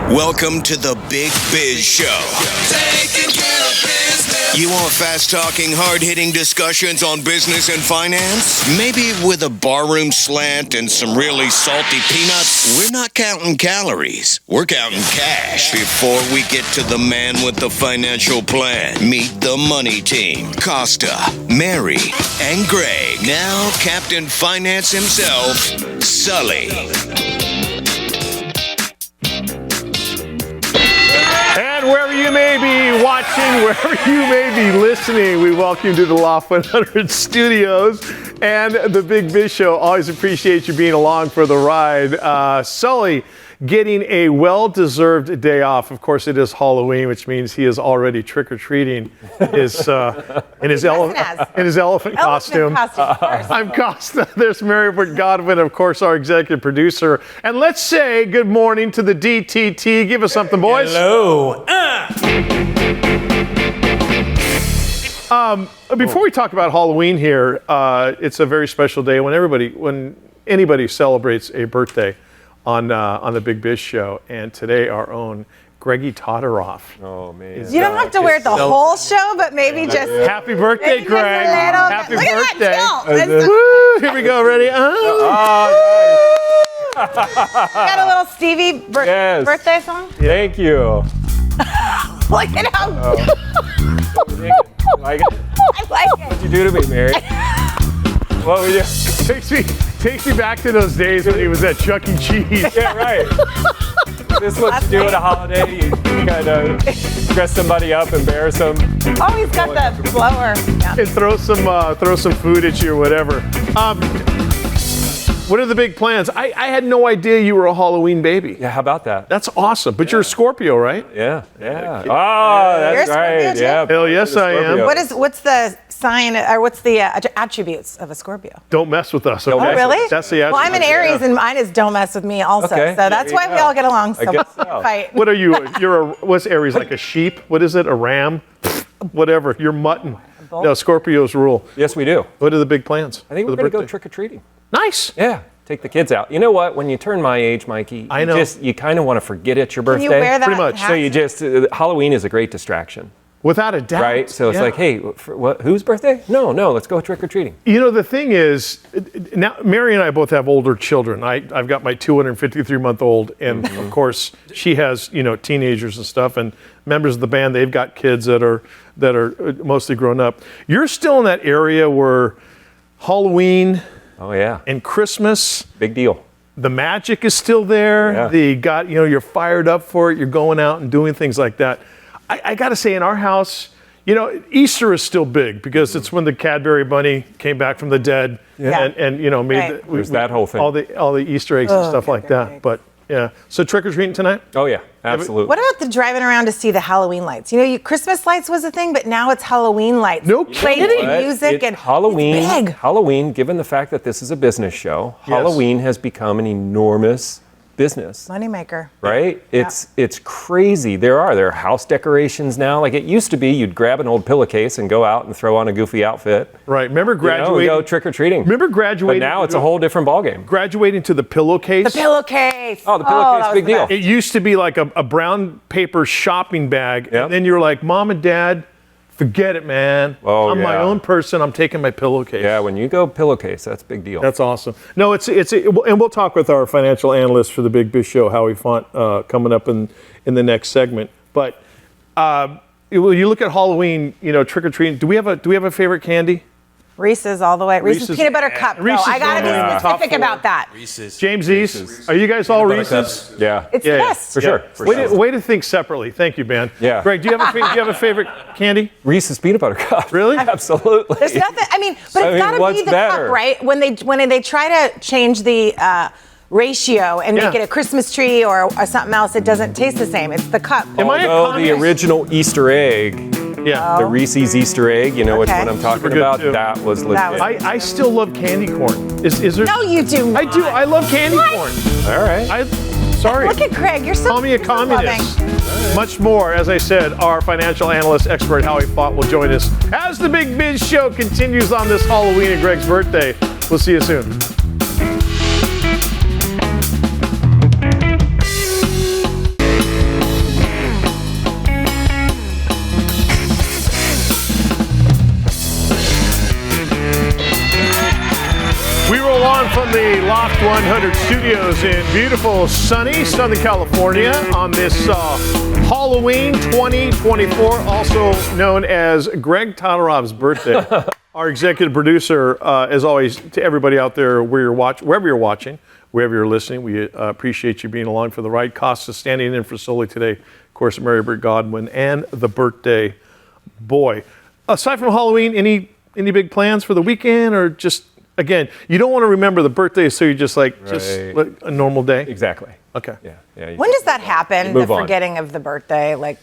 Welcome to the Big Biz Show. Taking care of business. You want fast-talking, hard-hitting discussions on business and finance? Maybe with a barroom slant and some really salty peanuts? We're not counting calories. We're counting cash. Before we get to the man with the financial plan, meet the money team. Costa, Mary, and Greg. Now Captain Finance himself, Sully. And wherever you may be watching, wherever you may be listening, we welcome you to the Loft 100 Studios and the Big Biz Show. Always appreciate you being along for the ride. Sully getting a well-deserved day off. Of course, it is Halloween, which means he is already trick-or-treating in his elephant costume. I'm Costa. There's Mary Godwin, of course, our executive producer. And let's say good morning to the DTT. Give us something, boys. Hello. Before we talk about Halloween here, it's a very special day when anybody celebrates a birthday on the Big Biz Show, and today our own Greggy Todoroff. Oh man! You don't have to wear it the whole show, but maybe just happy birthday, maybe Greg! Happy birthday! Woo, here we go. Ready? Got a little Stevie birthday song? Thank you. Look at how. Like it? I like it. What'd you do to me, Mary? What were you? Takes me back to those days when he was at Chuck E. Cheese. Yeah, right. This is what you do at a holiday. You kind of dress somebody up, embarrass them. Oh, he's got the blower. Yeah. And throw some food at you or whatever. What are the big plans? I had no idea you were a Halloween baby. Yeah, how about that? That's awesome. But you're a Scorpio, right? Yeah. Oh, that's right. Yeah. Hell yes, I am. What's the sign, or what's the attributes of a Scorpio? Don't mess with us. Okay? Oh, really? That's the attribute. Well, I'm an Aries, and mine is don't mess with me also. Okay. So that's why we all get along. So I guess we'll so. fight. What are you? What's Aries, like a sheep? What is it? A ram? Whatever. You're mutton. No, Scorpios rule. Yes, we do. What are the big plans? I think we're going to go trick-or-treating. Nice. Yeah. Take the kids out. You know what? When you turn my age, Mikey, I know. you kind of want to forget it's your birthday. Can you wear that? Pretty much. So you just Halloween is a great distraction. Without a doubt. Right? So it's like, hey, whose birthday? No, let's go trick-or-treating. You know, the thing is, now Mary and I both have older children. I've got my 253-month-old, and of course, she has, teenagers and stuff, and members of the band, they've got kids that are mostly grown up. You're still in that area where Halloween and Christmas. Big deal. The magic is still there. Yeah. You're fired up for it. You're going out and doing things like that. I got to say, in our house, Easter is still big because it's when the Cadbury bunny came back from the dead and made that whole thing. all the Easter eggs and stuff like that. But yeah, so trick or treating tonight? Oh yeah, absolutely. What about the driving around to see the Halloween lights? Christmas lights was a thing, but now it's Halloween lights. No kidding. Music and Halloween. It's big. Halloween, given the fact that this is a business show, Halloween has become an enormous business. Moneymaker. Right? It's crazy. There are house decorations now. Like it used to be, you'd grab an old pillowcase and go out and throw on a goofy outfit. Right. Remember graduating? Go trick or treating. Remember graduating? But now it's a whole different ballgame. Graduating to the pillowcase. The pillowcase. Oh, the pillowcase, big deal. It used to be like a brown paper shopping bag, and then you're like, Mom and Dad, forget it, man. I'm my own person. I'm taking my pillowcase. Yeah, when you go pillowcase, that's a big deal. That's awesome. No, and we'll talk with our financial analyst for the Big Biz Show, Howie Font, coming up in the next segment. But when you look at Halloween, trick or treating. Do we have a favorite candy? Reese's all the way. Reese's peanut butter cup. Reese's I gotta be specific about that. Reese's. James East. Are you guys all Reese's? Yeah. It's the best. For sure. Way to think separately. Thank you, man. Yeah. Greg, do you have a favorite candy? Reese's peanut butter cup. Really? Absolutely. There's nothing. But it's gotta be the cup, right? When they try to change the ratio and make it a Christmas tree or something else, it doesn't taste the same. It's the cup. Although the original Easter egg, the Reese's Easter egg, which one I'm talking about, that was legit. I still love candy corn. Is there? No, you do not. I do. I love candy corn. All right. Sorry. Look at Craig. You're so Call me a communist. Much more. As I said, our financial analyst expert Howie Font will join us as the Big Biz Show continues on this Halloween and Greg's birthday. We'll see you soon. 100 Studios in beautiful, sunny Southern California on this Halloween 2024, also known as Greg Todorov's birthday. Our executive producer, as always, to everybody out there wherever you're watching, wherever you're listening, we appreciate you being along for the ride. Costa standing in for Sully today, of course, Mary Bert Godwin, and the birthday boy. Aside from Halloween, any big plans for the weekend, or just, again, you don't want to remember the birthday, so you're just like, just like a normal day? Exactly. Okay. Yeah. When does that happen, the forgetting of the birthday? Like,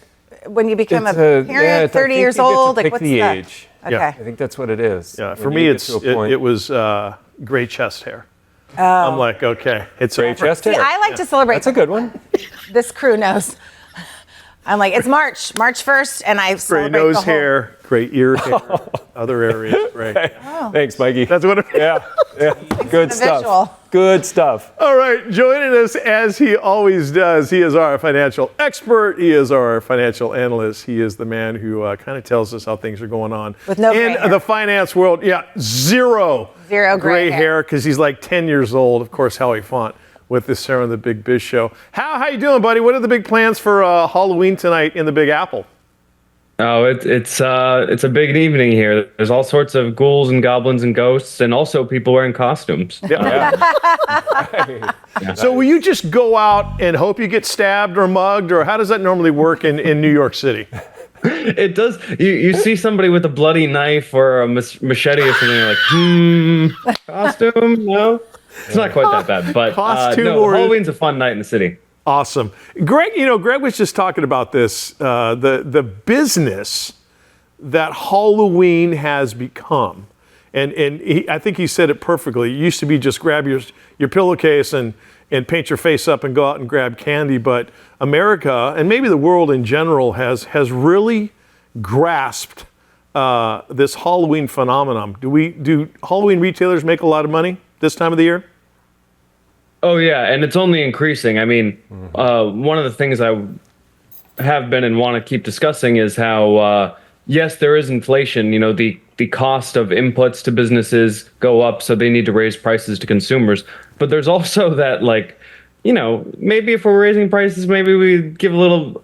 when you become a parent, 30 years old? Like, what's the age? Okay. Yeah. I think that's what it is. Yeah, for me, it was gray chest hair. Oh. I'm like, okay, it's gray chest hair. See, I like to celebrate. That's a good one. This crew knows. I'm like, it's March 1st, and I celebrate gray nose the whole... hair, gray ear hair, other areas, gray. Oh. Thanks, Mikey. That's what it is. Yeah. Good stuff. Visual. Good stuff. All right, joining us as he always does, he is our financial expert. He is our financial analyst. He is the man who kind of tells us how things are going on with no gray hair. The finance world. Yeah, zero gray hair because he's like 10 years old. Of course, Howie Font with this here on the Big Biz Show. How you doing, buddy? What are the big plans for Halloween tonight in the Big Apple? Oh, it's a big evening here. There's all sorts of ghouls and goblins and ghosts, and also people wearing costumes. Yeah. So will you just go out and hope you get stabbed or mugged, or how does that normally work in New York City? It does. You see somebody with a bloody knife or a machete or something, you're like, costume? No? It's not quite that bad, but Halloween's a fun night in the city. Awesome. Greg, Greg was just talking about this, the business that Halloween has become. And I think he said it perfectly. It used to be just grab your pillowcase and paint your face up and go out and grab candy. But America, and maybe the world in general, has really grasped this Halloween phenomenon. Do Halloween retailers make a lot of money this time of the year? Oh, yeah, and it's only increasing. I mean, one of the things I have been and want to keep discussing is how, yes, there is inflation. The cost of inputs to businesses go up, so they need to raise prices to consumers. But there's also that, maybe if we're raising prices, maybe we give a little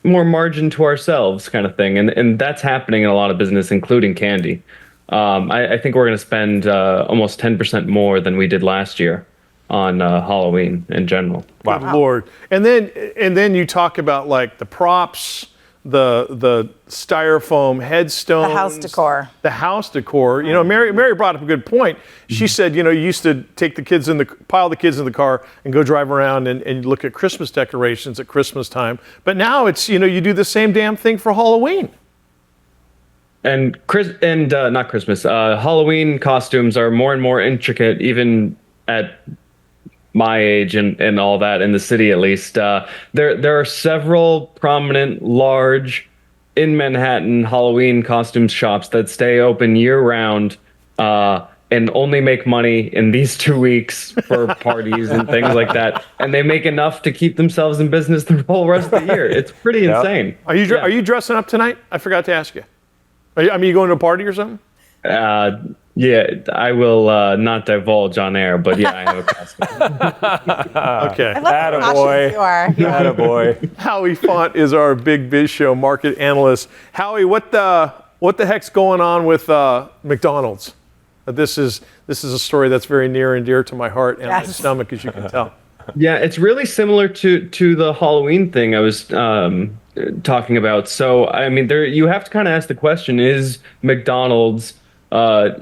more margin to ourselves kind of thing. And that's happening in a lot of business, including candy. I think we're going to spend almost 10% more than we did last year on Halloween in general. Wow. Lord. And then you talk about like the props, the styrofoam headstones, the house decor. Mary brought up a good point. She said, you used to take pile the kids in the car and go drive around and look at Christmas decorations at Christmas time. But now it's, you do the same damn thing for Halloween. And not Christmas. Halloween costumes are more and more intricate, even at my age and all that, in the city at least. There are several prominent, large, in Manhattan Halloween costume shops that stay open year-round and only make money in these 2 weeks for parties and things like that. And they make enough to keep themselves in business the whole rest of the year. It's pretty insane. Are you dressing up tonight? I forgot to ask you. Are you going to a party or something? Yeah, I will not divulge on air, but yeah, I have a costume. Okay. I love how cautious you are. Attaboy. Howie Font is our Big Biz Show market analyst. Howie, what the heck's going on with McDonald's? This is a story that's very near and dear to my heart and my stomach, as you can tell. Yeah, it's really similar to the Halloween thing I was talking about. So, I mean, you have to kind of ask the question: is McDonald's not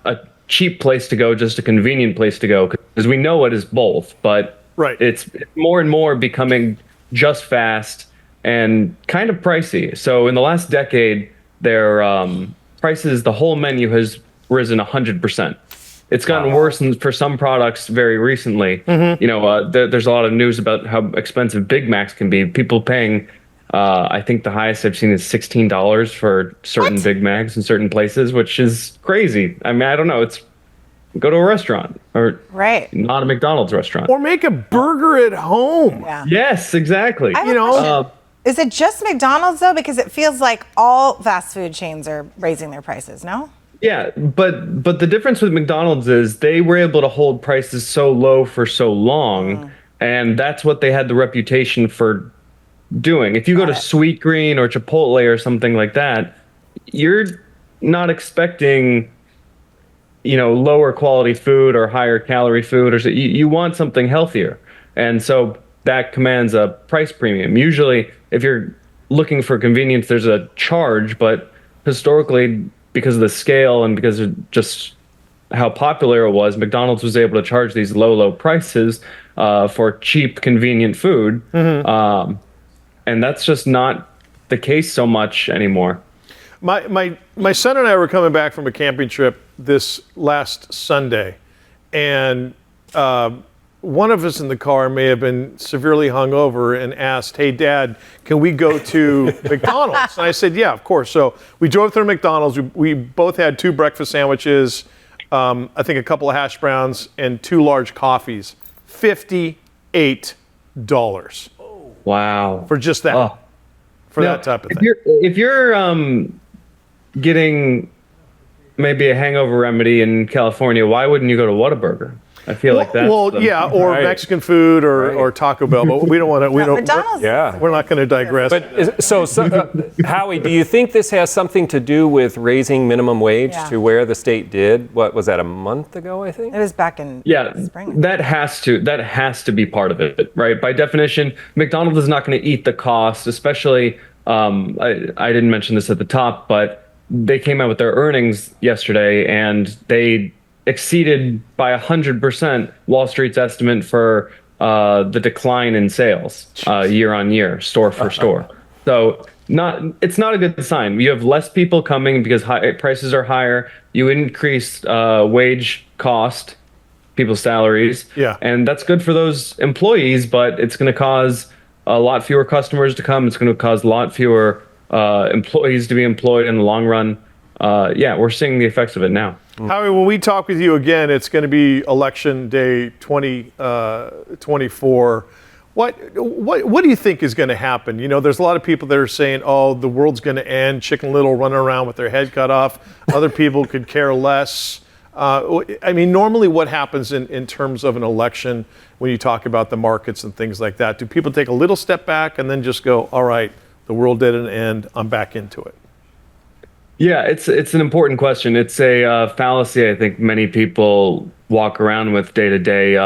a cheap place to go, just a convenient place to go? Because we know it is both, but it's more and more becoming just fast and kind of pricey. So in the last decade, their prices, the whole menu has risen 100%. It's gotten worse for some products very recently. Mm-hmm. There's a lot of news about how expensive Big Macs can be. People paying, I think the highest I've seen is $16 for certain Big Macs in certain places, which is crazy. I mean, I don't know. Go to a restaurant or not a McDonald's restaurant. Or make a burger at home. Yeah. Yes, exactly. Is it just McDonald's though? Because it feels like all fast food chains are raising their prices, no? Yeah, but the difference with McDonald's is they were able to hold prices so low for so long, and that's what they had the reputation for doing. If you go to Sweet Green or Chipotle or something like that, you're not expecting, lower quality food or higher calorie food, or you want something healthier, and so that commands a price premium. Usually, if you're looking for convenience, there's a charge, but historically, because of the scale and because of just how popular it was, McDonald's was able to charge these low prices for cheap, convenient food. And that's just not the case so much anymore. My son and I were coming back from a camping trip this last Sunday, and one of us in the car may have been severely hungover and asked, "Hey, Dad, can we go to McDonald's?" And I said, "Yeah, of course." So we drove through McDonald's. We both had 2 breakfast sandwiches, I think a couple of hash browns, and 2 large coffees. $58. Wow. For just that. For that type of thing. If you're getting maybe a hangover remedy in California, why wouldn't you go to Whataburger? I feel like that's or Mexican food or Taco Bell, but we don't want to. McDonald's. We're not going to digress. But so Howie, do you think this has something to do with raising minimum wage to where the state did? What was that, a month ago? I think it was back in spring. That has to be part of it, right? By definition, McDonald's is not going to eat the cost, especially. I didn't mention this at the top, but they came out with their earnings yesterday, and they exceeded by 100% Wall Street's estimate for the decline in sales year on year, store for store. So it's not a good sign. You have less people coming because prices are higher. You increase wage cost, people's salaries, and that's good for those employees. But it's going to cause a lot fewer customers to come. It's going to cause a lot fewer employees to be employed in the long run. We're seeing the effects of it now. Howie, when we talk with you again, it's going to be election day 2024. What do you think is going to happen? There's a lot of people that are saying, "Oh, the world's going to end." Chicken Little running around with their head cut off. Other people could care less. Normally, what happens in terms of an election when you talk about the markets and things like that? Do people take a little step back and then just go, "All right, the world didn't end. I'm back into it"? Yeah, it's an important question. It's a fallacy I think many people walk around with day to day.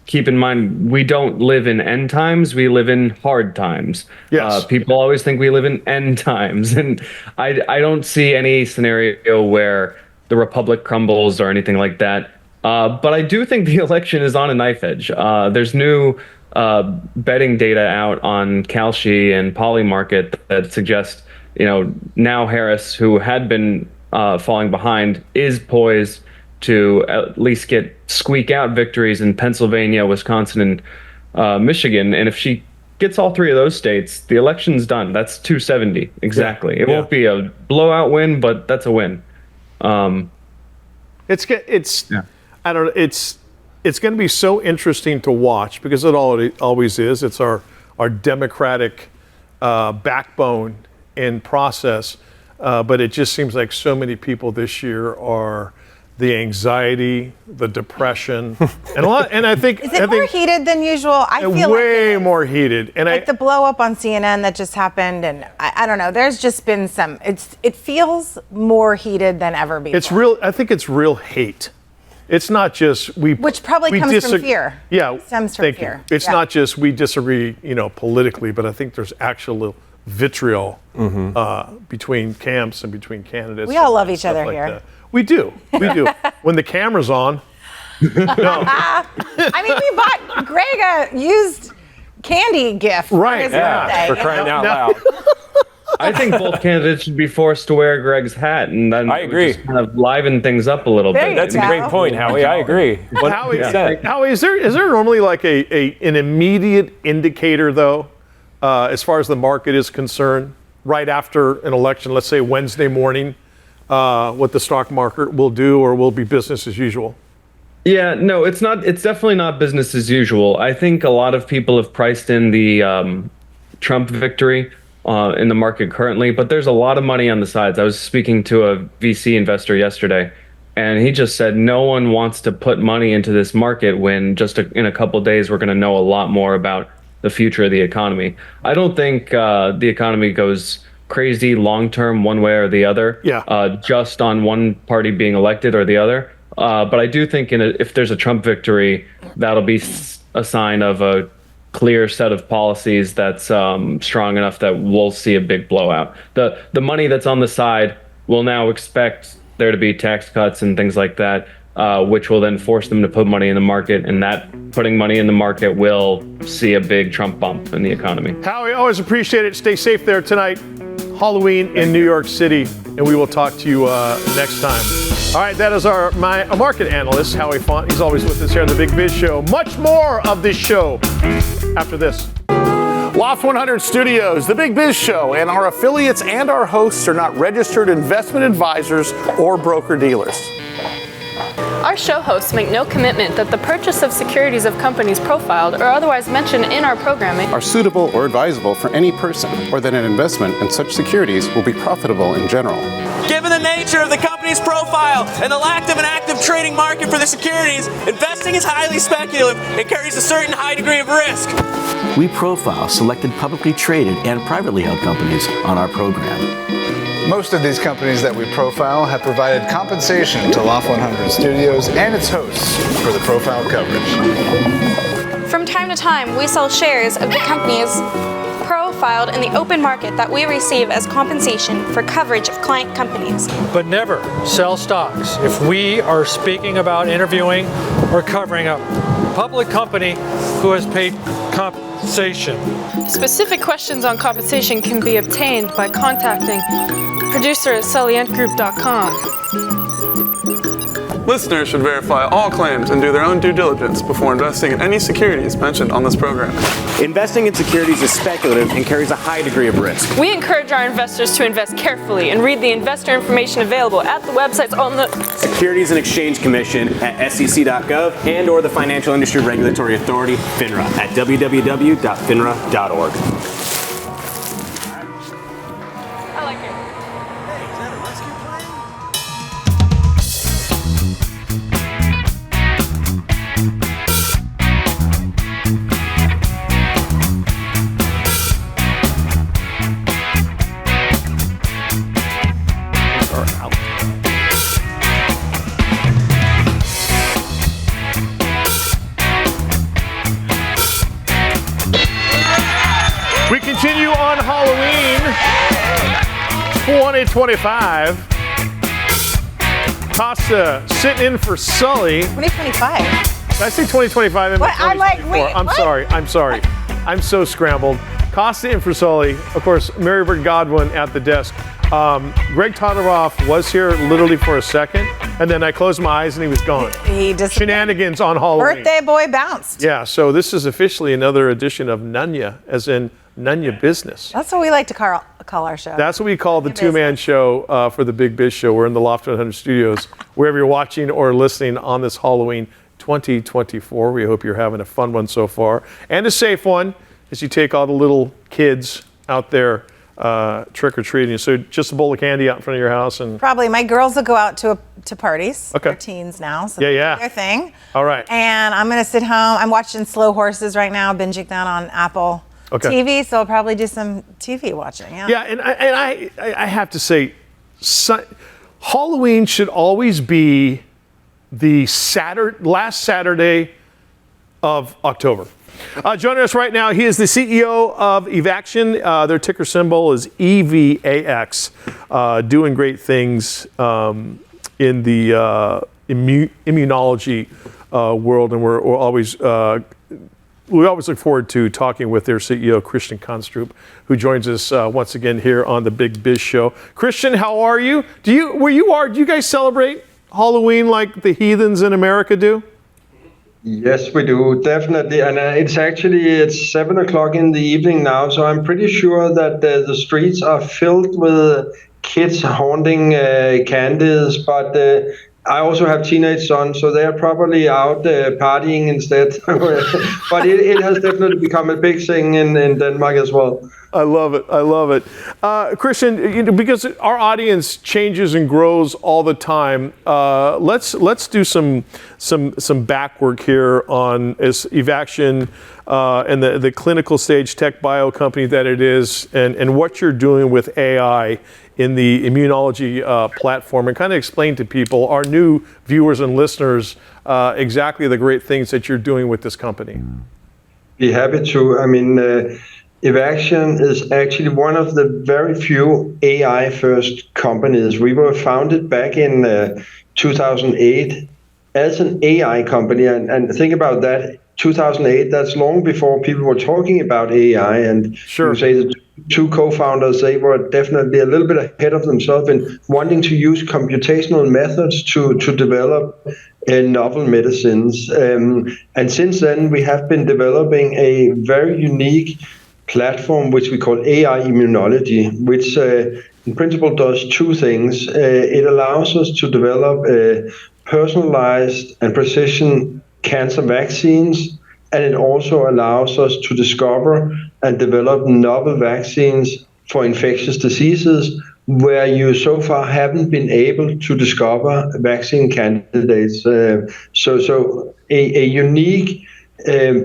Keep in mind, we don't live in end times. We live in hard times. Yes. People always think we live in end times. And I don't see any scenario where the republic crumbles or anything like that. But I do think the election is on a knife edge. There's new betting data out on Kalshi and Polymarket that suggest now Harris, who had been falling behind, is poised to at least squeak out victories in Pennsylvania, Wisconsin, and Michigan. And if she gets all 3 of those states, the election's done. That's 270 exactly. It won't be a blowout win, but that's a win. I don't know. It's going to be so interesting to watch because it always is. It's our democratic backbone in process, but it just seems like so many people this year are the anxiety, the depression, and a lot. And I think more heated than usual? I feel way more heated. And the blow up on CNN that just happened, and I don't know. There's just been some. It feels more heated than ever before. It's real. I think it's real hate. It's not just which probably comes from fear. Yeah, stems from fear. It's not just we disagree, politically, but I think there's actual vitriol between camps and between candidates. We all love each other here. That. We do. When the camera's on. No. We bought Greg a used candy gift for his birthday. For crying out loud. I think both candidates should be forced to wear Greg's hat, and then I agree. Just kind of liven things up a little bit. That's a great point, Howie. I agree. Howie, is there normally like an immediate indicator though, as far as the market is concerned, right after an election, let's say Wednesday morning, what the stock market will do or will be business as usual? Yeah, no, it's not. It's definitely not business as usual. I think a lot of people have priced in the Trump victory. in the market currently, but there's a lot of money on the sides. I was speaking to a VC investor yesterday, and he just said no one wants to put money into this market when in a couple of days we're going to know a lot more about the future of the economy. I don't think the economy goes crazy long term one way or the other, just on one party being elected or the other. But I do think if there's a Trump victory, that'll be a sign of a clear set of policies that's strong enough that we'll see a big blowout. The money that's on the side will now expect there to be tax cuts and things like that, which will then force them to put money in the market, and that putting money in the market will see a big Trump bump in the economy. Howie, always appreciate it. Stay safe there tonight. Halloween in New York City, and we will talk to you next time. All right, that is our market analyst, Howie Font. He's always with us here on the Big Biz Show. Much more of this show after this. Loft 100 Studios, the Big Biz Show, and our affiliates and our hosts are not registered investment advisors or broker-dealers. Our show hosts make no commitment that the purchase of securities of companies profiled or otherwise mentioned in our programming are suitable or advisable for any person, or that an investment in such securities will be profitable in general. Given the nature of the company's profile and the lack of an active trading market for the securities, investing is highly speculative and carries a certain high degree of risk. We profile selected publicly traded and privately held companies on our program. Most of these companies that we profile have provided compensation to Loft 100 Studios and its hosts for the profile coverage. From time to time, we sell shares of the companies profiled in the open market that we receive as compensation for coverage of client companies. But never sell stocks if we are speaking about interviewing or covering a public company who has paid compensation. Specific questions on compensation can be obtained by contacting producer@salientgroup.com. Listeners should verify all claims and do their own due diligence before investing in any securities mentioned on this program. Investing in securities is speculative and carries a high degree of risk. We encourage our investors to invest carefully and read the investor information available at the websites on the Securities and Exchange Commission at sec.gov and or the Financial Industry Regulatory Authority, FINRA, at www.finra.org. We continue on Halloween 2025. Costa sitting in for Sully. 2025. Did I say 2025? What? I'm like, wait, I'm what? sorry. I'm so scrambled. Costa in for Sully. Of course, Marybird Godwin at the desk. Greg Todoroff was here literally for a second, and then I closed my eyes and he was gone. He just Shenanigans on Halloween. Birthday boy bounced. Yeah, so this is officially another edition of Nunya, as in Nunya Business. That's what we like to call our show. That's what we call the two-man show for the Big Biz Show. We're in the Loft 100 Studios, wherever you're watching or listening on this Halloween 2024. We hope you're having a fun one so far, and a safe one as you take all the little kids out there trick-or-treating. So just a bowl of candy out in front of your house. And probably my girls will go out to parties. Okay. They're teens now, so yeah. their thing. All right. And I'm going to sit home. I'm watching Slow Horses right now, binging that on Apple TV, so I'll probably do some TV watching. Yeah, and I have to say, Halloween should always be the last Saturday of October. Joining us right now, he is the CEO of Evaxion. Their ticker symbol is EVAX, doing great things in the immunology world, and we always look forward to talking with their CEO, Christian Kanstrup, who joins us once again here on the Big Biz Show. Christian, how are you? Do you guys celebrate Halloween like the heathens in America do? Yes, we do, definitely. And it's 7 o'clock in the evening now, so I'm pretty sure that the streets are filled with kids haunting candies. But I also have teenage sons, so they are probably out partying instead. But it has definitely become a big thing in Denmark as well. I love it. I love it. Christian, because our audience changes and grows all the time, let's do some back work here on Evaxion and the clinical stage tech bio company that it is, and what you're doing with AI in the immunology platform, and kind of explain to people, our new viewers and listeners, exactly the great things that you're doing with this company. Be happy to. I mean, Evaxion is actually one of the very few AI-first companies. We were founded back in 2008 as an AI company, and think about that. 2008, that's long before people were talking about AI, and you say the two co-founders, they were definitely a little bit ahead of themselves in wanting to use computational methods to develop novel medicines. And since then, we have been developing a very unique platform, which we call AI immunology, which in principle does two things. It allows us to develop personalized and precision cancer vaccines, and it also allows us to discover and develop novel vaccines for infectious diseases where you so far haven't been able to discover vaccine candidates. So a unique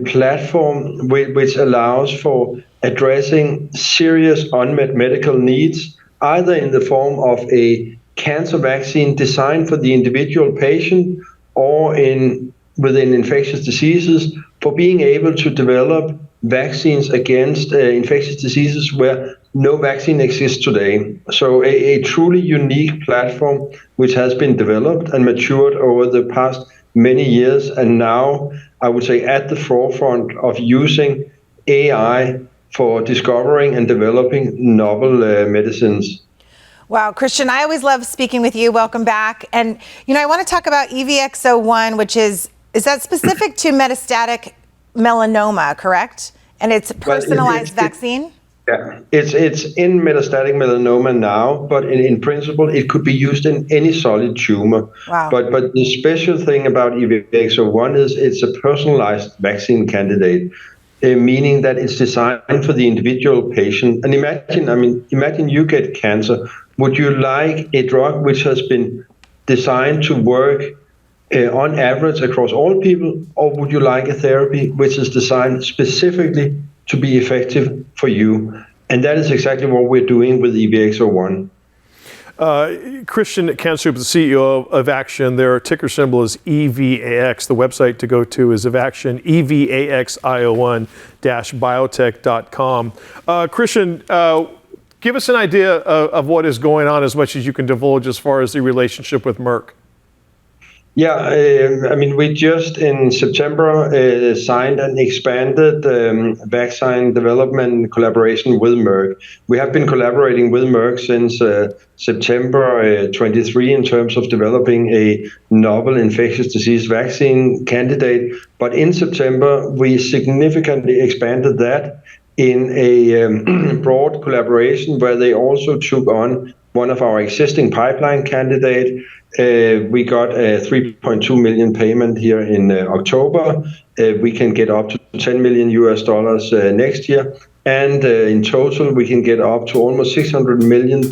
platform which allows for addressing serious unmet medical needs, either in the form of a cancer vaccine designed for the individual patient or within infectious diseases, for being able to develop vaccines against infectious diseases where no vaccine exists today. So a truly unique platform which has been developed and matured over the past many years, and now I would say at the forefront of using AI for discovering and developing novel medicines. Wow, Christian, I always love speaking with you. Welcome back. And, I want to talk about EVX-01, which is that specific to metastatic melanoma, correct? And it's personalized vaccine? Yeah, it's in metastatic melanoma now, but in principle, it could be used in any solid tumor. Wow. But the special thing about EVX-01 is it's a personalized vaccine candidate, meaning that it's designed for the individual patient. And imagine you get cancer. Would you like a drug which has been designed to work on average across all people, or would you like a therapy which is designed specifically to be effective for you? And that is exactly what we're doing with EVX-01. Christian Kanstrup, the CEO of Evaxion, their ticker symbol is EVAX. The website to go to is Evaxion, EVAXIO1-biotech.com. Christian, give us an idea of what is going on, as much as you can divulge, as far as the relationship with Merck. Yeah, we just in September signed an expanded vaccine development collaboration with Merck. We have been collaborating with Merck since September 23 in terms of developing a novel infectious disease vaccine candidate. But in September, we significantly expanded that in a broad collaboration where they also took on one of our existing pipeline candidate. We got a $3.2 million payment here in October. We can get up to $10 million next year. And in total, we can get up to almost $600 million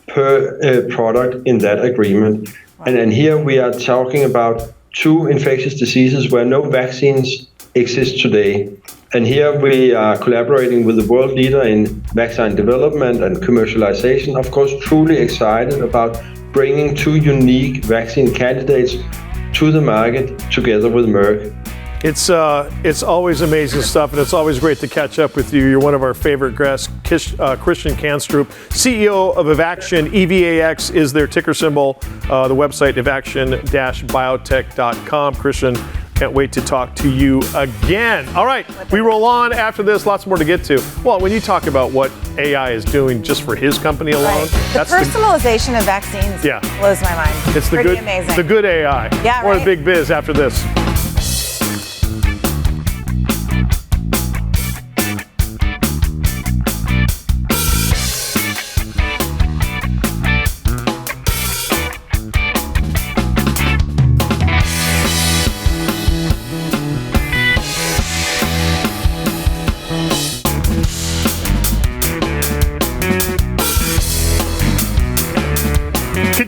per product in that agreement. And here we are talking about two infectious diseases where no vaccines exist today. And here we are collaborating with the world leader in vaccine development and commercialization. Of course, truly excited about bringing two unique vaccine candidates to the market together with Merck. It's always amazing stuff, and it's always great to catch up with you. You're one of our favorite guests, Christian Kanstrup, CEO of Evaxion. EVAX is their ticker symbol. The website, evaxion-biotech.com. Christian, can't wait to talk to you again. All right, we roll on after this. Lots more to get to. Well, when you talk about what AI is doing just for his company alone, the personalization of vaccines blows my mind. It's amazing. The good AI. Yeah, More the big biz after this.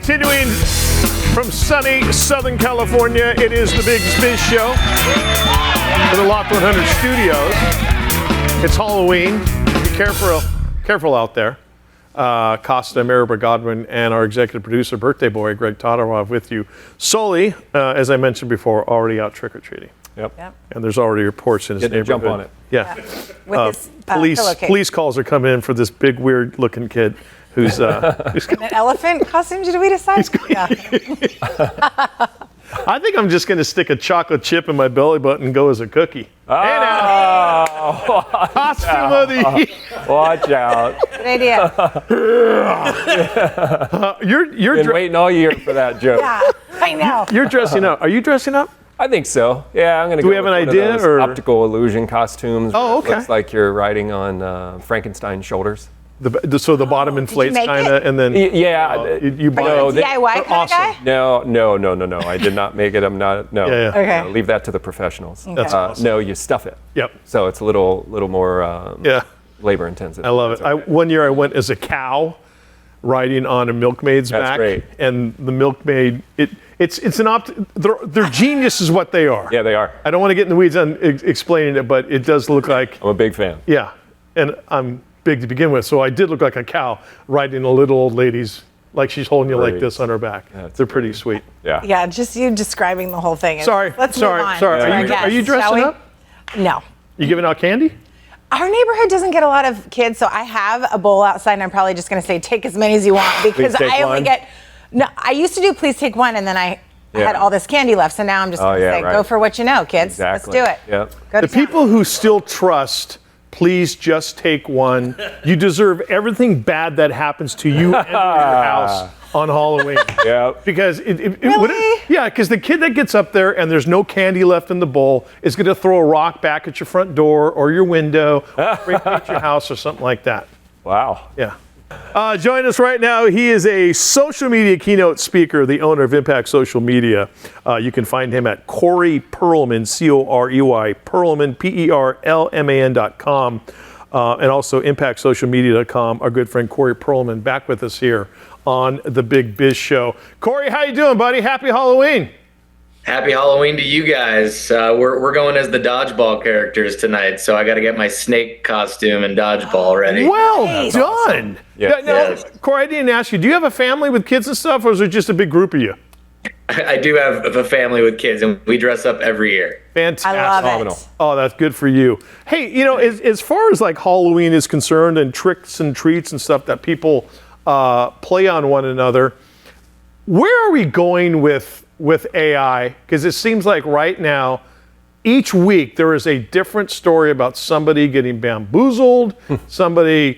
Continuing from sunny Southern California, it is the Big Biz Show for the Loft 100 Studios. It's Halloween. Be careful out there. Costa, Maribor Godwin, and our executive producer, birthday boy, Greg Todorov, with you. Sully, as I mentioned before, already out trick-or-treating. Yep. And there's already reports in his neighborhood. Jump on it. Yeah. With his, police calls are coming in for this big, weird-looking kid who's an elephant costume. Did we decide? Yeah. I think I'm just going to stick a chocolate chip in my belly button and go as a cookie. Oh, hey now. Costume of the year. Watch out. Good idea. You're been waiting all year for that joke. Yeah, I know. You're dressing up. Are you dressing up? I think so. Yeah, I'm going to Do we have an idea? Or optical illusion costumes. Oh, okay. Looks like you're riding on Frankenstein's shoulders. So the bottom inflates kind of, and then you buy it. DIY kind of guy? No. I did not make it. I'm not. No. Yeah. Okay. No, leave that to the professionals. That's awesome. No, you stuff it. Yep. So it's a little more labor intensive. I love it. One year I went as a cow riding on a milkmaid's back. Great. And the milkmaid, it's an they're genius is what they are. Yeah, they are. I don't want to get in the weeds on explaining it, but it does look like. I'm a big fan. Yeah, and I'm big to begin with, so I did look like a cow riding a little old lady's, like she's holding you like this on her back. They're pretty sweet. Yeah. Yeah, just you describing the whole thing. Sorry. Let's move on. Are you dressing up? No. You giving out candy? Our neighborhood doesn't get a lot of kids, so I have a bowl outside, and I'm probably just going to say take as many as you want because I only get. No, I used to do please take one, and then I had all this candy left, so now I'm just going to say go for what you know, kids. Exactly. Let's do it. Yep. The people who still trust. Please just take one. You deserve everything bad that happens to you and your house on Halloween. Yeah. Because really? because the kid that gets up there and there's no candy left in the bowl is going to throw a rock back at your front door or your window, or break at your house or something like that. Wow. Yeah. Join us right now. He is a social media keynote speaker, the owner of Impact Social Media. You can find him at Corey Perlman, Corey Perlman, Perlman.com, and also impactsocialmedia.com. Our good friend Corey Perlman back with us here on the Big Biz Show. Corey, how you doing, buddy? Happy Halloween. Happy Halloween to you guys. We're going as the dodgeball characters tonight, so I got to get my snake costume and dodgeball ready. Well done. Awesome. Yes. Corey, I didn't ask you, do you have a family with kids and stuff, or is it just a big group of you? I do have a family with kids, and we dress up every year. Fantastic. I love it. Oh, that's good for you. Hey, as far as like Halloween is concerned and tricks and treats and stuff that people play on one another, where are we going with AI? Because it seems like right now, each week there is a different story about somebody getting bamboozled, something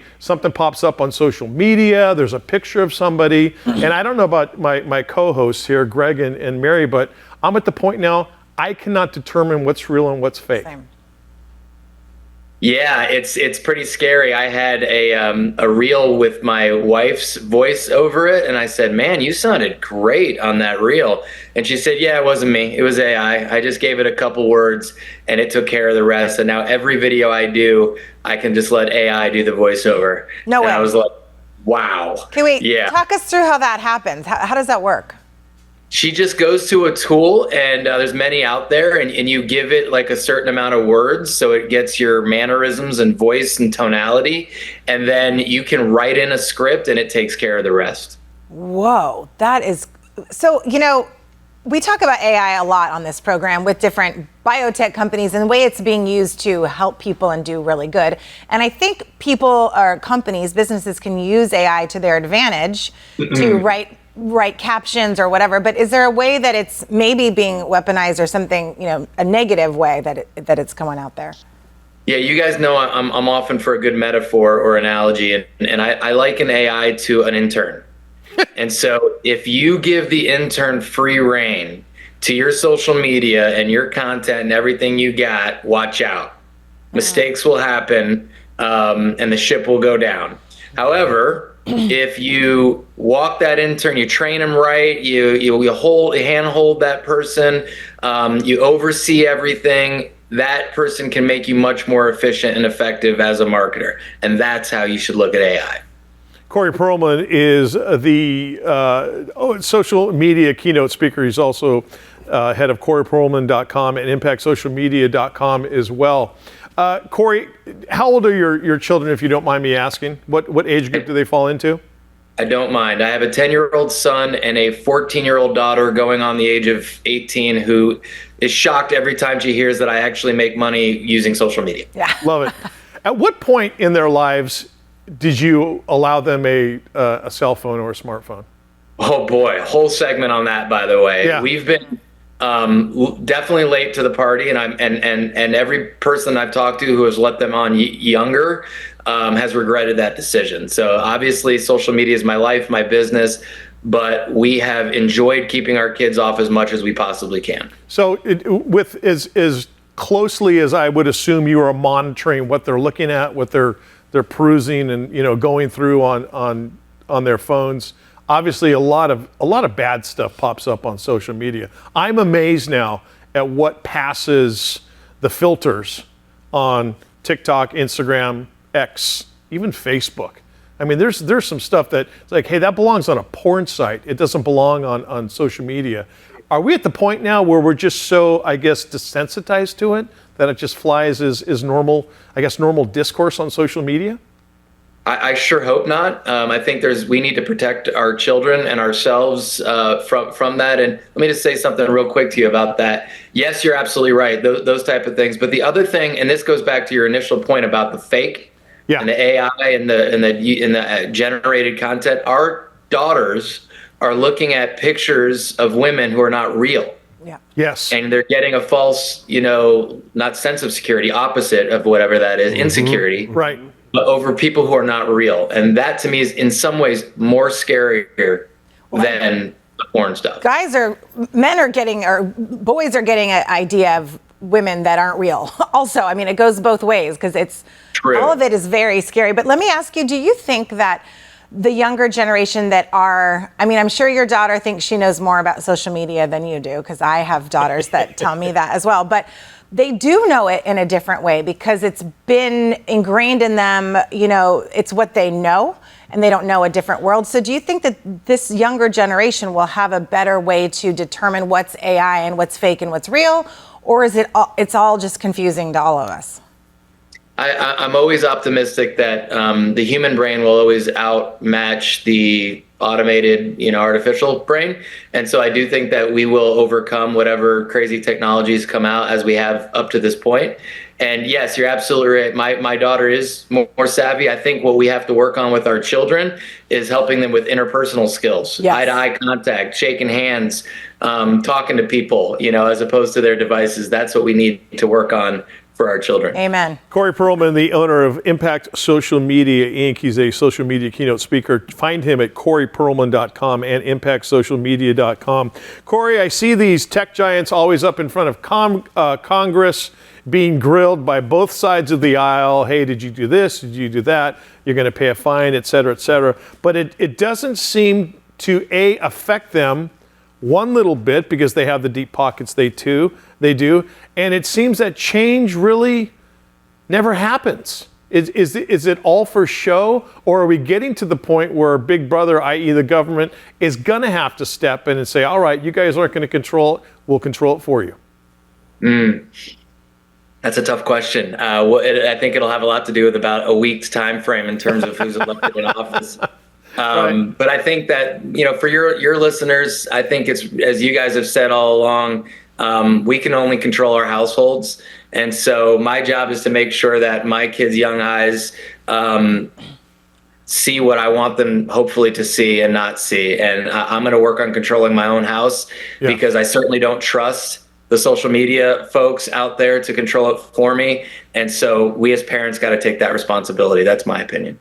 pops up on social media, there's a picture of somebody, and I don't know about my co-hosts here, Greg and Mary, but I'm at the point now, I cannot determine what's real and what's fake. Same. Yeah, it's pretty scary. I had a reel with my wife's voice over it, and I said, "Man, you sounded great on that reel." And she said, "Yeah, it wasn't me. It was AI. I just gave it a couple words, and it took care of the rest. And now every video I do, I can just let AI do the voiceover." No way. I was like, "Wow." Can we talk us through how that happens? How does that work? She just goes to a tool, and there's many out there, and you give it like a certain amount of words so it gets your mannerisms and voice and tonality, and then you can write in a script and it takes care of the rest. Whoa, that is so. We talk about AI a lot on this program with different biotech companies and the way it's being used to help people and do really good. And I think people or companies, businesses can use AI to their advantage to write captions or whatever, but is there a way that it's maybe being weaponized or something, a negative way that it's coming out there? Yeah, you guys know I'm often for a good metaphor or analogy, and I liken AI to an intern. And so if you give the intern free reign to your social media and your content and everything you got, watch out. Mistakes will happen, and the ship will go down. However, if you walk that intern, you train them right, you handhold that person, you oversee everything, that person can make you much more efficient and effective as a marketer. And that's how you should look at AI. Corey Perlman is the social media keynote speaker. He's also head of CoreyPerlman.com and ImpactSocialMedia.com as well. Corey, how old are your children, if you don't mind me asking? What age group do they fall into? I don't mind. I have a 10-year-old son and a 14-year-old daughter going on the age of 18 who is shocked every time she hears that I actually make money using social media. Yeah. Love it. At what point in their lives did you allow them a cell phone or a smartphone? Oh boy, whole segment on that, by the way. Yeah. We've been definitely late to the party, and every person I've talked to who has let them on younger has regretted that decision. So obviously social media is my life, my business, but we have enjoyed keeping our kids off as much as we possibly can. So with as closely as I would assume you are monitoring what they're looking at, what they're perusing and going through on their phones. Obviously a lot of bad stuff pops up on social media. I'm amazed now at what passes the filters on TikTok, Instagram, X, even Facebook. I mean, there's some stuff that it's like, hey, that belongs on a porn site. It doesn't belong on social media. Are we at the point now where we're just so, I guess, desensitized to it that it just flies as normal, I guess, normal discourse on social media? I sure hope not. I think we need to protect our children and ourselves from that. And let me just say something real quick to you about that. Yes, you're absolutely right. Those type of things. But the other thing, and this goes back to your initial point about the fake and the AI and the generated content. Our daughters are looking at pictures of women who are not real. Yeah. Yes. And they're getting a false, not sense of security, opposite of whatever that is, insecurity. Right. Over people who are not real. And that to me is in some ways more scarier than the porn stuff. Men are getting, or boys are getting an idea of women that aren't real. Also, I mean, it goes both ways because it's true. All of it is very scary. But let me ask you, do you think that the younger generation I'm sure your daughter thinks she knows more about social media than you do, because I have daughters that tell me that as well. But they do know it in a different way because it's been ingrained in them, it's what they know, and they don't know a different world. So do you think that this younger generation will have a better way to determine what's AI and what's fake and what's real? Or is it's all just confusing to all of us? I'm always optimistic that the human brain will always outmatch the automated, artificial brain. And so I do think that we will overcome whatever crazy technologies come out as we have up to this point. And yes, you're absolutely right. My daughter is more savvy. I think what we have to work on with our children is helping them with interpersonal skills, eye-to-eye contact, shaking hands, talking to people, as opposed to their devices. That's what we need to work on for our children. Amen. Corey Perlman, the owner of Impact Social Media Inc. He's a social media keynote speaker. Find him at CoreyPerlman.com and ImpactSocialMedia.com. Corey, I see these tech giants always up in front of Congress being grilled by both sides of the aisle. Hey, did you do this? Did you do that? You're going to pay a fine, et cetera, et cetera. But it doesn't seem to, affect them one little bit because they have the deep pockets they do. And it seems that change really never happens. Is it all for show, or are we getting to the point where Big Brother, i.e. the government, is going to have to step in and say, all right, you guys aren't going to control it, we'll control it for you? That's a tough question. I think it'll have a lot to do with about a week's time frame in terms of who's elected in office. But I think that, for your listeners, I think it's, as you guys have said all along, we can only control our households. And so my job is to make sure that my kids' young eyes see what I want them hopefully to see and not see. And I'm going to work on controlling my own house because I certainly don't trust the social media folks out there to control it for me. And so we as parents got to take that responsibility. That's my opinion.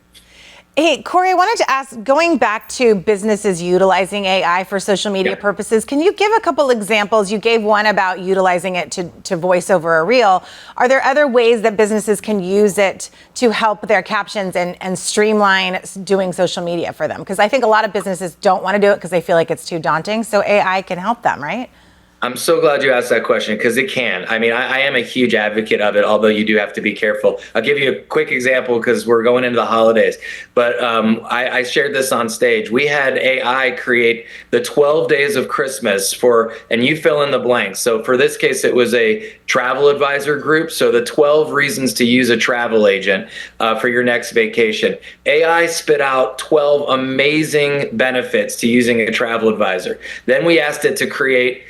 Hey, Corey, I wanted to ask, going back to businesses utilizing AI for social media purposes, can you give a couple examples? You gave one about utilizing it to voice over a reel. Are there other ways that businesses can use it to help their captions and streamline doing social media for them? Because I think a lot of businesses don't want to do it because they feel like it's too daunting. So AI can help them, right? I'm so glad you asked that question because it can. I mean, I am a huge advocate of it, although you do have to be careful. I'll give you a quick example because we're going into the holidays. But I shared this on stage. We had AI create the 12 days of Christmas and you fill in the blanks. So for this case, it was a travel advisor group. So the 12 reasons to use a travel agent for your next vacation. AI spit out 12 amazing benefits to using a travel advisor. Then we asked it to create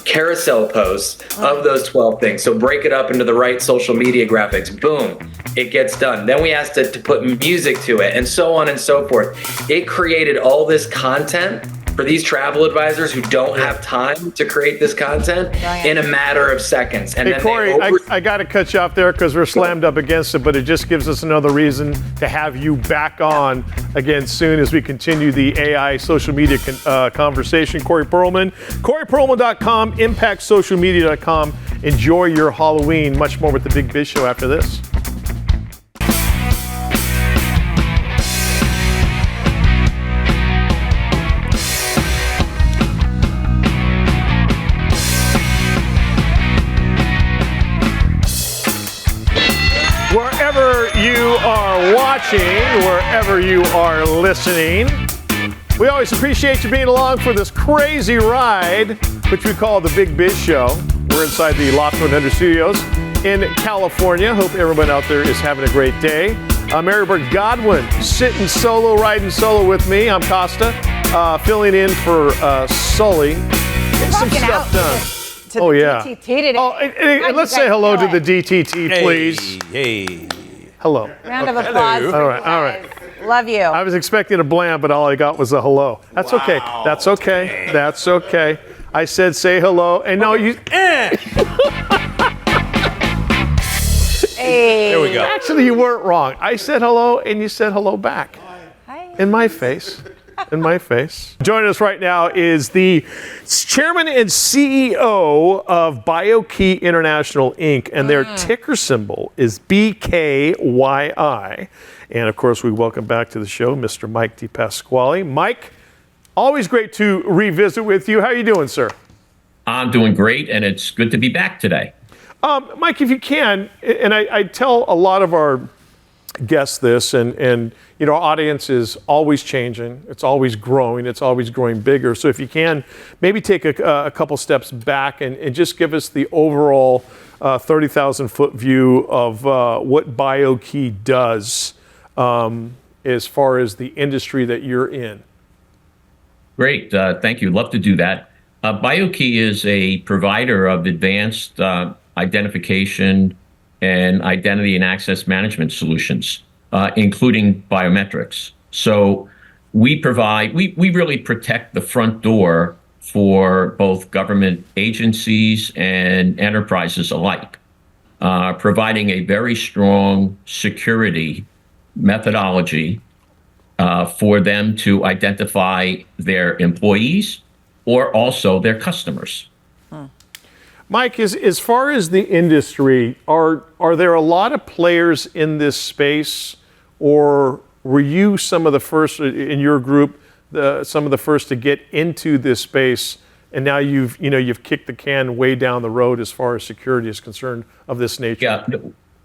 carousel posts of those 12 things. So break it up into the right social media graphics. Boom, it gets done. Then we asked it to put music to it and so on and so forth. It created all this content for these travel advisors who don't have time to create this content in a matter of seconds. And hey, Corey, I got to cut you off there because we're slammed up against it, but it just gives us another reason to have you back on again soon as we continue the AI social media conversation. Corey Perlman, CoreyPerlman.com, ImpactSocialMedia.com. Enjoy your Halloween. Much more with the Big Biz Show after this. Wherever you are watching, wherever you are listening, we always appreciate you being along for this crazy ride, which we call the Big Biz Show. We're inside the Loft 100 studios in California. Hope everyone out there is having a great day. Mary Burt Godwin sitting solo, riding solo with me. I'm Costa, filling in for Sully. Getting some stuff done. Oh, yeah. DTT today. Oh, and let's say hello to the DTT, please. Hey. Hello. Round of applause. Okay. All right. Love you. I was expecting a blam, but all I got was a hello. That's okay. That's okay. That's okay. I said say hello, and no, you. Hey. There we go. Actually, you weren't wrong. I said hello, and you said hello back. Hi. In my face. In my face. Joining us right now is the chairman and CEO of Bio-Key International, Inc., and their ticker symbol is BKYI. And, of course, we welcome back to the show Mr. Mike DePasquale. Mike, always great to revisit with you. How are you doing, sir? I'm doing great, and it's good to be back today. Mike, if you can, and I tell a lot of our guests this, and you know, our audience is always changing. It's always growing. It's always growing bigger. So if you can, maybe take a couple steps back and just give us the overall 30,000-foot view of what Bio-Key does as far as the industry that you're in. Great. Thank you. Love to do that. Bio-Key is a provider of advanced identification and identity and access management solutions, including biometrics. So we really protect the front door for both government agencies and enterprises alike, providing a very strong security methodology for them to identify their employees or also their customers. Mike, as far as the industry, are there a lot of players in this space, or were you some of the first in your group, some of the first to get into this space, and now you've kicked the can way down the road as far as security is concerned of this nature? Yeah,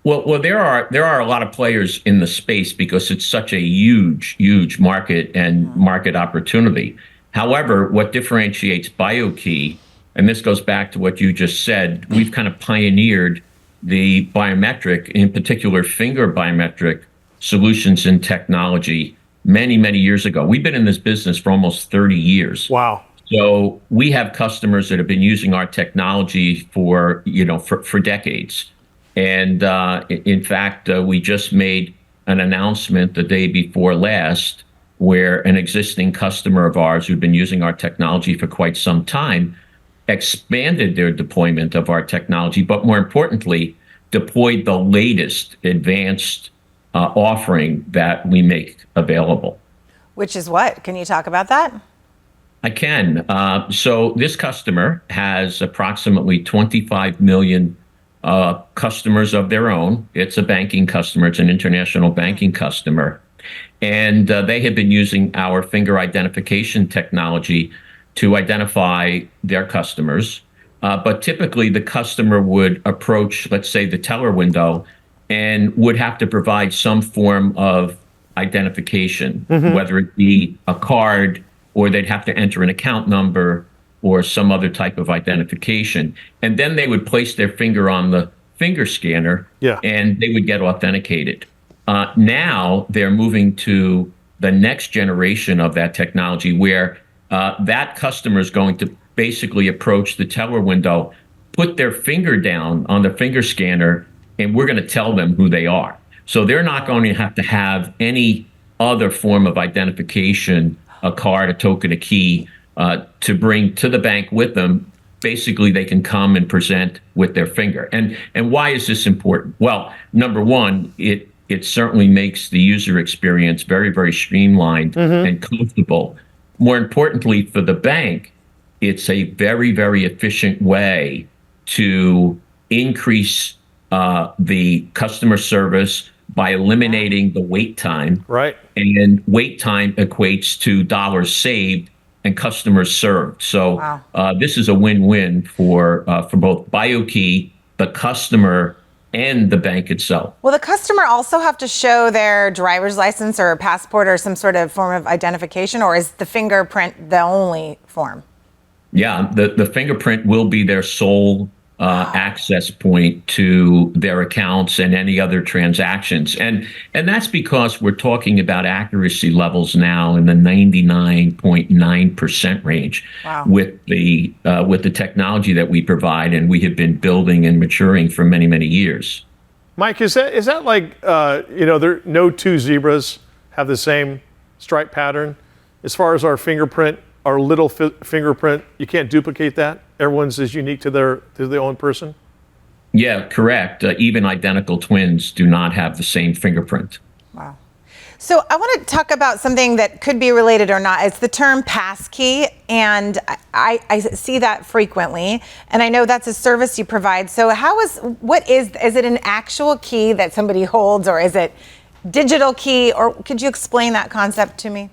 well, there are a lot of players in the space because it's such a huge market and market opportunity. However, what differentiates Bio-Key, and this goes back to what you just said, we've kind of pioneered the biometric, in particular finger biometric solutions and technology many years ago. We've been in this business for almost 30 years. Wow. So we have customers that have been using our technology for decades. And in fact, we just made an announcement the day before last where an existing customer of ours who'd been using our technology for quite some time expanded their deployment of our technology, but more importantly, deployed the latest advanced offering that we make available. Which is what? Can you talk about that? I can. So this customer has approximately 25 million customers of their own. It's a banking customer. It's an international banking customer. And they have been using our finger identification technology to identify their customers. But typically the customer would approach, let's say, the teller window and would have to provide some form of identification, whether it be a card or they'd have to enter an account number or some other type of identification. And then they would place their finger on the finger scanner and they would get authenticated. Now they're moving to the next generation of that technology where that customer is going to basically approach the teller window, put their finger down on the finger scanner, and we're going to tell them who they are. So they're not going to have any other form of identification, a card, a token, a key, to bring to the bank with them. Basically, they can come and present with their finger. And why is this important? Well, number one, it certainly makes the user experience very, very streamlined and comfortable. More importantly, for the bank, it's a very, very efficient way to increase the customer service by eliminating the wait time. Right. And wait time equates to dollars saved and customers served. So this is a win-win for both Bio-Key, the customer, and the bank itself. Will the customer also have to show their driver's license or a passport or some sort of form of identification, or is the fingerprint the only form? Yeah, the fingerprint will be their sole access point to their accounts and any other transactions. And that's because we're talking about accuracy levels now in the 99.9% range with the technology that we provide and we have been building and maturing for many, many years. Mike, is that like, there no two zebras have the same stripe pattern? As far as our fingerprint, our little fingerprint, you can't duplicate that? Everyone's is unique to their own person? Yeah, correct. Even identical twins do not have the same fingerprint. Wow. So I want to talk about something that could be related or not. It's the term passkey, and I see that frequently, and I know that's a service you provide. So is it an actual key that somebody holds, or is it digital key, or could you explain that concept to me?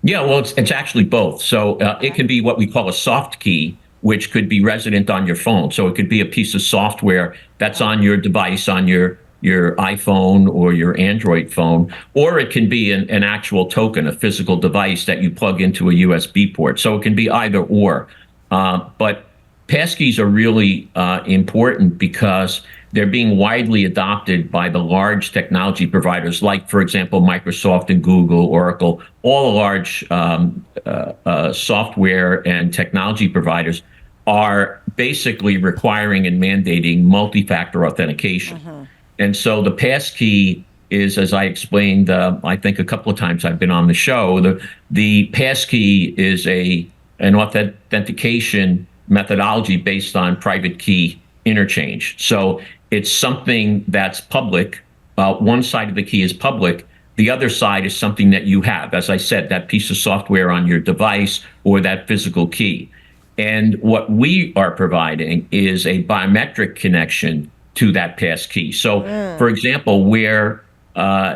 Yeah, well, it's actually both. So it can be what we call a soft key, which could be resident on your phone. So it could be a piece of software that's on your device, on your iPhone or your Android phone, or it can be an actual token, a physical device that you plug into a USB port. So it can be either or. But passkeys are really important because they're being widely adopted by the large technology providers, like, for example, Microsoft and Google, Oracle. All the large software and technology providers are basically requiring and mandating multi-factor authentication. And so the passkey is, as I explained, I think a couple of times I've been on the show, the passkey is an authentication methodology based on private key interchange. So it's something that's public. One side of the key is public. The other side is something that you have, as I said, that piece of software on your device or that physical key. And what we are providing is a biometric connection to that passkey. So, for example, where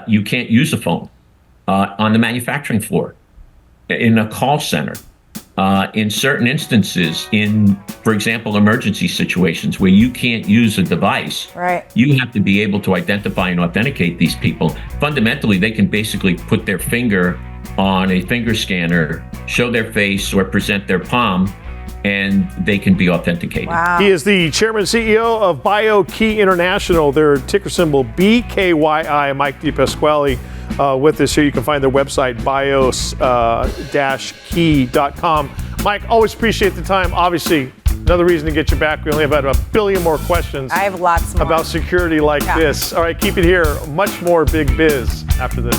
you can't use a phone on the manufacturing floor, in a call center, in certain instances, for example, emergency situations where you can't use a device, you have to be able to identify and authenticate these people. Fundamentally, they can basically put their finger on a finger scanner, show their face, or present their palm, and they can be authenticated. Wow. He is the chairman and CEO of Bio-Key International. Their ticker symbol BKYI. Mike DePasquale with us here. You can find their website, bio-key.com. Mike, always appreciate the time. Obviously, another reason to get you back. We only have about a billion more questions. I have lots more about security like this. All right, keep it here. Much more Big Biz after this.